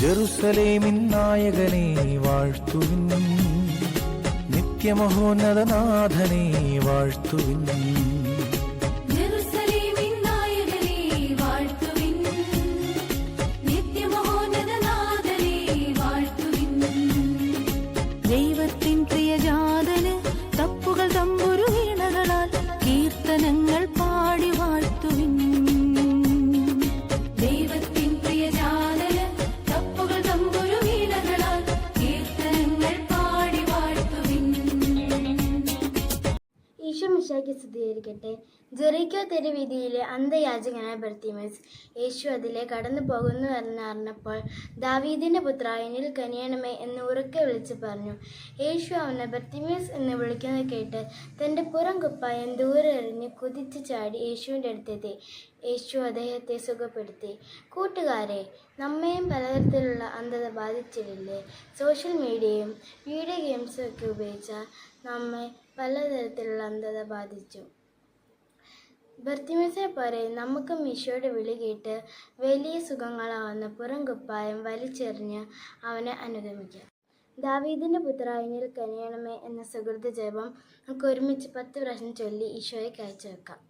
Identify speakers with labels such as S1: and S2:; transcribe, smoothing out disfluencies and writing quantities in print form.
S1: ജെറുസലേമിൻ നായകനെ വാഴ്ത്തുവിൻ, നിത്യമഹോന്നതനാഥനെ വാഴ്ത്തുവിൻ.
S2: ജെറുസലേമിൻ നായകനെ വാഴ്ത്തുവിൻ, നിത്യമഹോന്നതനാഥനെ വാഴ്ത്തുവിൻ. ദൈവത്തിൻ പ്രിയജാതന് തപ്പുകൾ തമ്പുരു വീണകളാൽ കീർത്തനങ്ങൾ പാടി വാഴ്ത്തുവിൻ. ദൈവത്തിൻ പ്രിയജാതന് തപ്പുകൾ തമ്പുരു വീണകളാൽ കീർത്തനങ്ങൾ പാടി വാഴ്ത്തുവിൻ.
S3: ഈശോ മിശിഹായ്ക്ക് സ്തുതിയായിരിക്കട്ടെ. ജെറിക്കോ തെരുവീതിയിലെ അന്ധയാചകനായ ബർത്തിമേസ് യേശു അതിലെ കടന്നു പോകുന്നുവെന്ന് അറിഞ്ഞപ്പോൾ, ദാവീദിന്റെ പുത്രാ, എന്നിൽ കനിയണമേ എന്ന് ഉറക്കെ വിളിച്ചു പറഞ്ഞു. യേശു അവനെ ബർത്തിമേസ് എന്ന് വിളിക്കുന്നത് കേട്ട് തന്റെ പുറം കുപ്പായം ദൂരെ എറിഞ്ഞ് കുതിച്ചു ചാടി യേശുവിൻ്റെ അടുത്തെത്തി. യേശു അദ്ദേഹത്തെ സുഖപ്പെടുത്തി. കൂട്ടുകാരെ, നമ്മയും പലതരത്തിലുള്ള അന്ധത ബാധിച്ചിട്ടില്ലേ? സോഷ്യൽ മീഡിയയും വീഡിയോ ഗെയിംസും ഒക്കെ ഉപയോഗിച്ചാൽ നമ്മെ പലതരത്തിലുള്ള അന്ധത ബാധിച്ചു. ബർത്തിമേസിനെ പോലെ നമുക്കും ഈശോയുടെ വിളി കേട്ട് വലിയ സുഖങ്ങളാവുന്ന പുറം കുപ്പായം വലിച്ചെറിഞ്ഞ് അവനെ അനുഗമിക്കാം. ദാവീദിന്റെ പുത്രാ, എന്നിൽ കനിയണമേ എന്ന സുഹൃത്ത് ജപം നമുക്ക് ഒരുമിച്ച് 10 പ്രാവശ്യം ചൊല്ലി ഈശോയെ കാഴ്ചവെക്കാം.